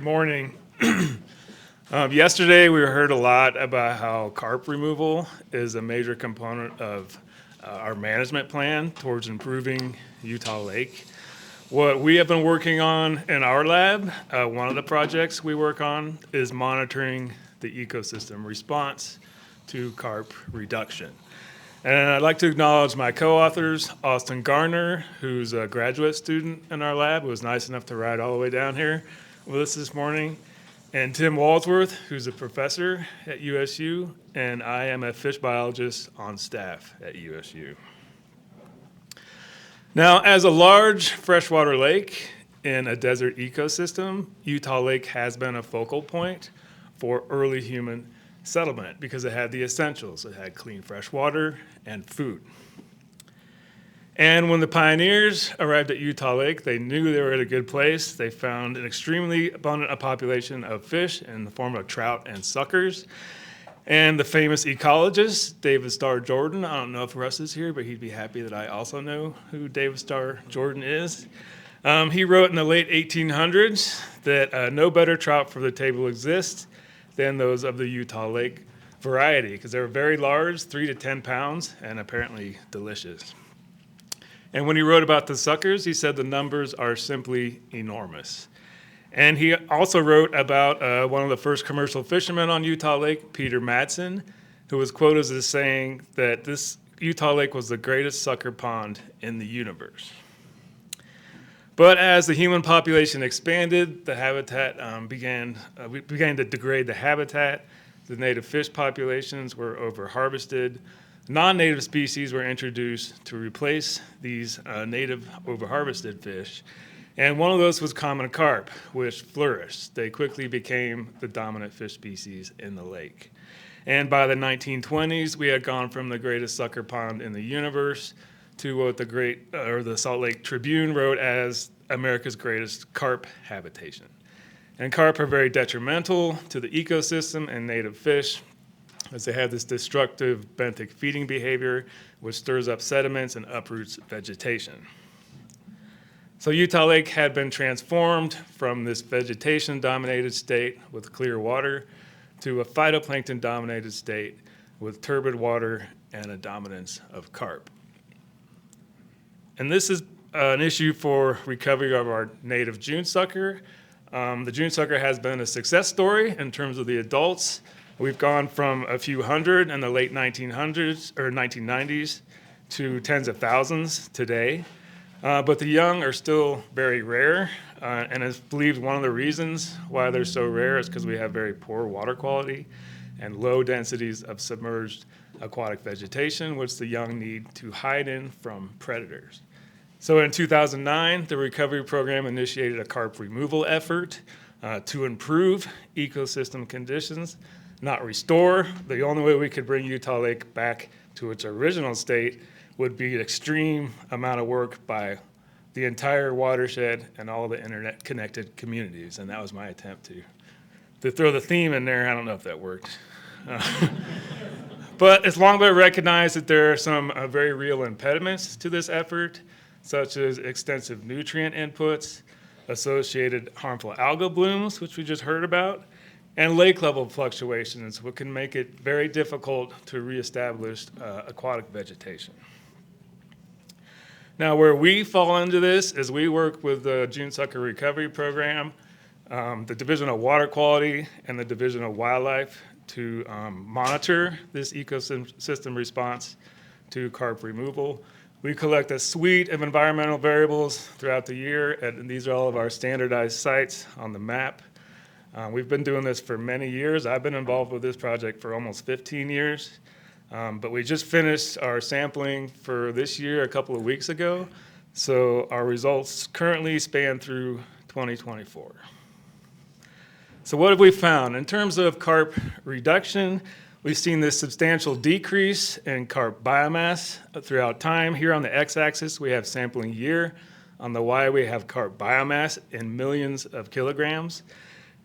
Morning. Yesterday we heard a lot about how carp removal is a major component of our management plan towards improving Utah Lake. What we have been working on in our lab, one of the projects we work on is monitoring the ecosystem response to carp reduction. And I'd like to acknowledge my co-authors, Austin Garner, who's a graduate student in our lab, who was nice enough to ride all the way down here with us this morning, and Tim Walsworth, who's a professor at USU, and I am a fish biologist on staff at USU. Now, as a large freshwater lake in a desert ecosystem, Utah Lake has been a focal point for early human settlement because it had the essentials. It had clean fresh water and food. And when the pioneers arrived at Utah Lake, they knew they were at a good place. They found an extremely abundant population of fish in the form of trout and suckers. And the famous ecologist, David Starr Jordan, I don't know if Russ is here, but he'd be happy that I also know who David Starr Jordan is. He wrote in the late 1800s that no better trout for the table exist than those of the Utah Lake variety, because they were very large, 3 to 10 pounds, and apparently delicious. And when he wrote about the suckers, he said the numbers are simply enormous. And he also wrote about one of the first commercial fishermen on Utah Lake, Peter Madsen, who was quoted as saying that this Utah Lake was the greatest sucker pond in the universe. But as the human population expanded, the habitat we began to degrade the habitat. The native fish populations were over-harvested. Non-native species were introduced to replace these native over-harvested fish. And one of those was common carp, which flourished. They quickly became the dominant fish species in the lake. And by the 1920s, we had gone from the greatest sucker pond in the universe to what the Salt Lake Tribune wrote as America's greatest carp habitation. And carp are very detrimental to the ecosystem and native fish, as they have this destructive benthic feeding behavior, which stirs up sediments and uproots vegetation. So Utah Lake had been transformed from this vegetation-dominated state with clear water to a phytoplankton-dominated state with turbid water and a dominance of carp. And this is an issue for recovery of our native June sucker. The June sucker has been a success story in terms of the adults. We've gone from a few hundred in the late 1900s or 1990s to tens of thousands today. But the young are still very rare, and it's believed one of the reasons why they're so rare is because we have very poor water quality and low densities of submerged aquatic vegetation, which the young need to hide in from predators. So in 2009, the recovery program initiated a carp removal effort to improve ecosystem conditions, not restore. The only way we could bring Utah Lake back to its original state would be an extreme amount of work by the entire watershed and all the internet-connected communities, and that was my attempt to throw the theme in there. I don't know if that worked. But it's long been recognized that there are some very real impediments to this effort, such as extensive nutrient inputs, associated harmful algal blooms, which we just heard about, and lake level fluctuations, which can make it very difficult to reestablish aquatic vegetation. Now, where we fall into this is we work with the June Sucker Recovery Program, the Division of Water Quality, and the Division of Wildlife to monitor this ecosystem response to carp removal. We collect a suite of environmental variables throughout the year, and these are all of our standardized sites on the map. We've been doing this for many years. I've been involved with this project for almost 15 years. But we just finished our sampling for this year a couple of weeks ago. So our results currently span through 2024. So what have we found? In terms of carp reduction, we've seen this substantial decrease in carp biomass throughout time. Here on the x-axis, we have sampling year. On the y, we have carp biomass in millions of kilograms.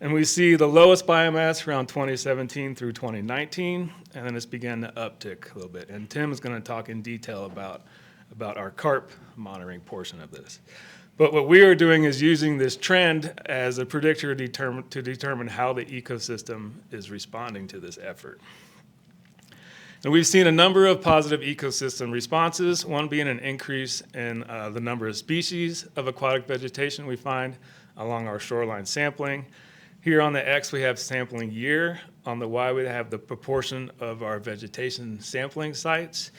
And we see the lowest biomass around 2017 through 2019, and then it's began to uptick a little bit. And Tim is going to talk in detail about our carp monitoring portion of this. But what we are doing is using this trend as a predictor to determine how the ecosystem is responding to this effort. And we've seen a number of positive ecosystem responses, one being an increase in the number of species of aquatic vegetation we find along our shoreline sampling. Here on the X, we have sampling year. On the Y, we have the proportion of our vegetation sampling sites.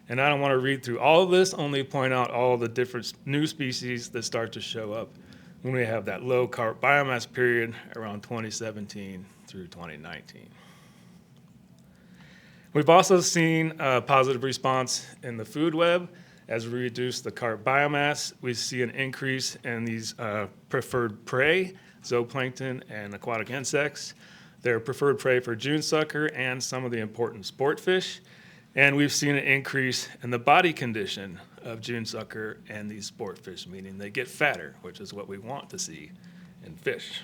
And I don't want to read through all of this, only point out all the different new species that start to show up when we have that low carp biomass period around 2017 through 2019. We've also seen a positive response in the food web. As we reduce the carp biomass, we see an increase in these preferred prey, zooplankton and aquatic insects. They're preferred prey for June sucker and some of the important sport fish. And we've seen an increase in the body condition of June sucker and these sport fish, meaning they get fatter, which is what we want to see in fish.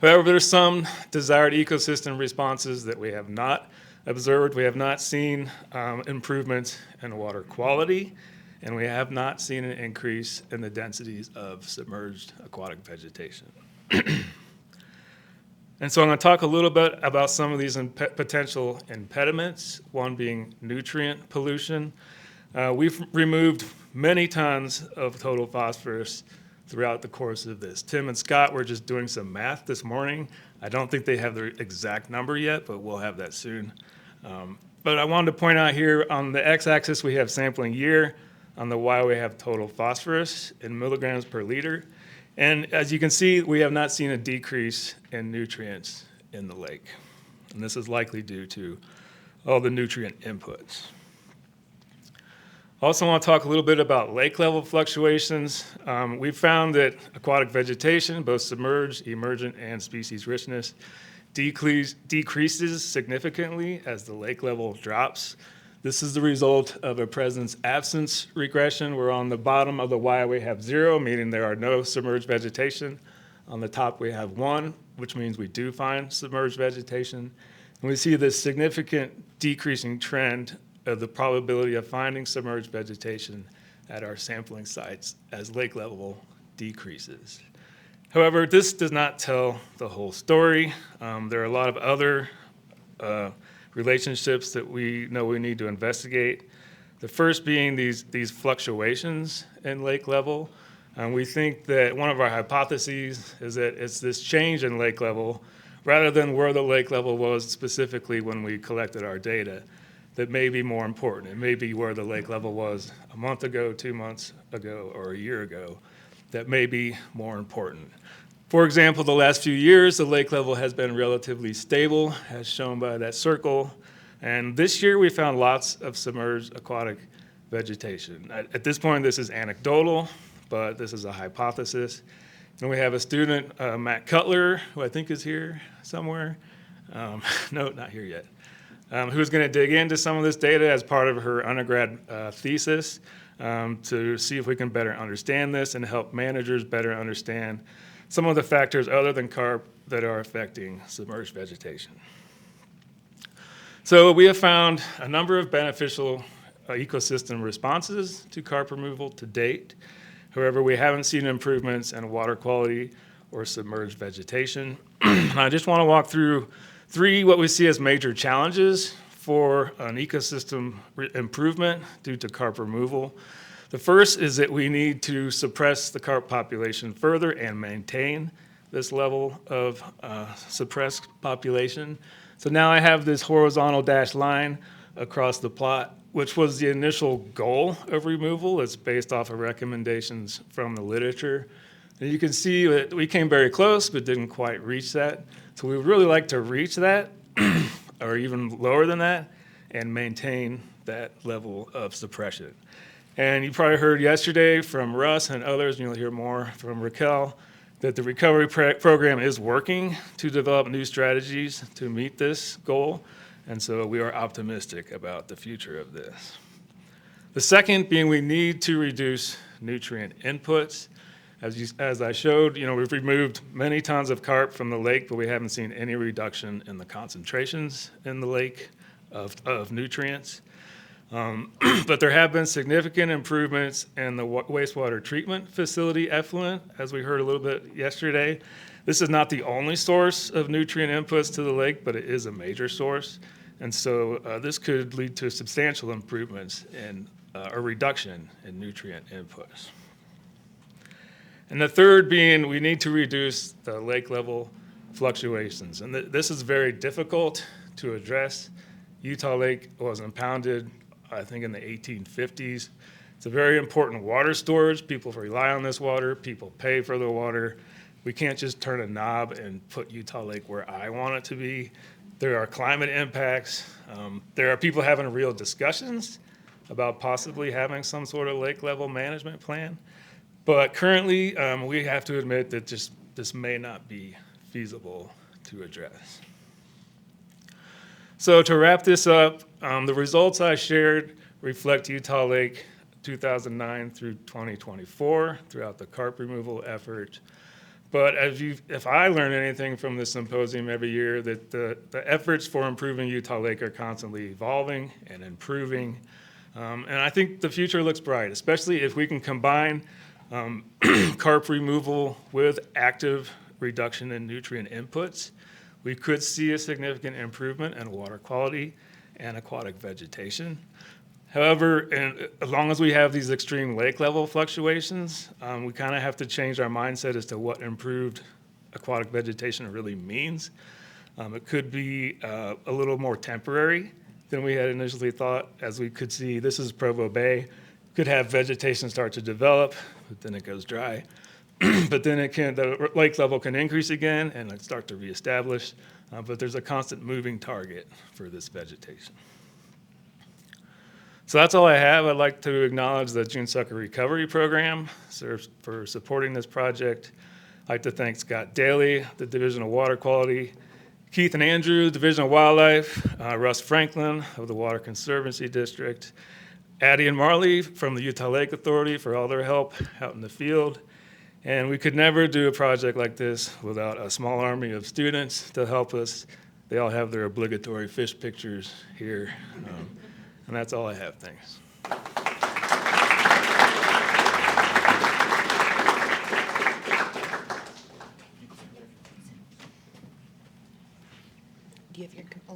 However, there's some desired ecosystem responses that we have not observed. We have not seen improvements in water quality, and we have not seen an increase in the densities of submerged aquatic vegetation. And so I'm going to talk a little bit about some of these potential impediments, one being nutrient pollution. We've removed many tons of total phosphorus throughout the course of this. Tim and Scott were just doing some math this morning. I don't think they have the exact number yet, but we'll have that soon. But I wanted to point out here on the x-axis we have sampling year, on the y we have total phosphorus in milligrams per liter. And as you can see, we have not seen a decrease in nutrients in the lake. And this is likely due to all the nutrient inputs. Also want to talk a little bit about lake level fluctuations. We've found that aquatic vegetation, both submerged, emergent, and species richness, decreases significantly as the lake level drops. This is the result of a presence-absence regression, where on the bottom of the Y we have 0, meaning there are no submerged vegetation. On the top we have 1, which means we do find submerged vegetation. And we see this significant decreasing trend of the probability of finding submerged vegetation at our sampling sites as lake level decreases. However, this does not tell the whole story. There are a lot of other relationships that we know we need to investigate. The first being these fluctuations in lake level. We think that one of our hypotheses is that it's this change in lake level, rather than where the lake level was specifically when we collected our data, that may be more important. It may be where the lake level was a month ago, 2 months ago, or a year ago, that may be more important. For example, the last few years, the lake level has been relatively stable, as shown by that circle. And this year, we found lots of submerged aquatic vegetation. At this point, this is anecdotal, but this is a hypothesis. And we have a student, Matt Cutler, who I think is here somewhere. No, not here yet. Who's going to dig into some of this data as part of her undergrad thesis to see if we can better understand this and help managers better understand some of the factors other than carp that are affecting submerged vegetation. So we have found a number of beneficial ecosystem responses to carp removal to date. However, we haven't seen improvements in water quality or submerged vegetation. I just want to walk through 3 what we see as major challenges for an ecosystem improvement due to carp removal. The first is that we need to suppress the carp population further and maintain this level of suppressed population. So now I have this horizontal dashed line across the plot, which was the initial goal of removal. It's based off of recommendations from the literature. And you can see that we came very close, but didn't quite reach that. So we would really like to reach that, or even lower than that, and maintain that level of suppression. And you probably heard yesterday from Russ and others, and you'll hear more from Raquel, that the recovery program is working to develop new strategies to meet this goal. And so we are optimistic about the future of this. The second being we need to reduce nutrient inputs. As I showed, we've removed many tons of carp from the lake, but we haven't seen any reduction in the concentrations in the lake of nutrients. But there have been significant improvements in the wastewater treatment facility effluent, as we heard a little bit yesterday. This is not the only source of nutrient inputs to the lake, but it is a major source. And so this could lead to substantial improvements in a reduction in nutrient inputs. And the third being we need to reduce the lake level fluctuations. And this is very difficult to address. Utah Lake was impounded, I think, in the 1850s. It's a very important water storage. People rely on this water. People pay for the water. We can't just turn a knob and put Utah Lake where I want it to be. There are climate impacts. There are people having real discussions about possibly having some sort of lake level management plan. But currently, we have to admit that this may not be feasible to address. So to wrap this up, the results I shared reflect Utah Lake 2009 through 2024 throughout the carp removal effort. But if I learn anything from this symposium every year, that the efforts for improving Utah Lake are constantly evolving and improving. And I think the future looks bright, especially if we can combine carp removal with active reduction in nutrient inputs. We could see a significant improvement in water quality and aquatic vegetation. However, as long as we have these extreme lake level fluctuations, we kind of have to change our mindset as to what improved aquatic vegetation really means. It could be a little more temporary than we had initially thought. As we could see, this is Provo Bay, could have vegetation start to develop, but then it goes dry. But then the lake level can increase again and start to reestablish, but there's a constant moving target for this vegetation. So that's all I have. I'd like to acknowledge the June Sucker Recovery Program for supporting this project. I'd like to thank Scott Daly, the Division of Water Quality, Keith and Andrew, Division of Wildlife, Russ Franklin of the Water Conservancy District, Addie and Marley from the Utah Lake Authority for all their help out in the field. And we could never do a project like this without a small army of students to help us. They all have their obligatory fish pictures here. And that's all I have. Thanks.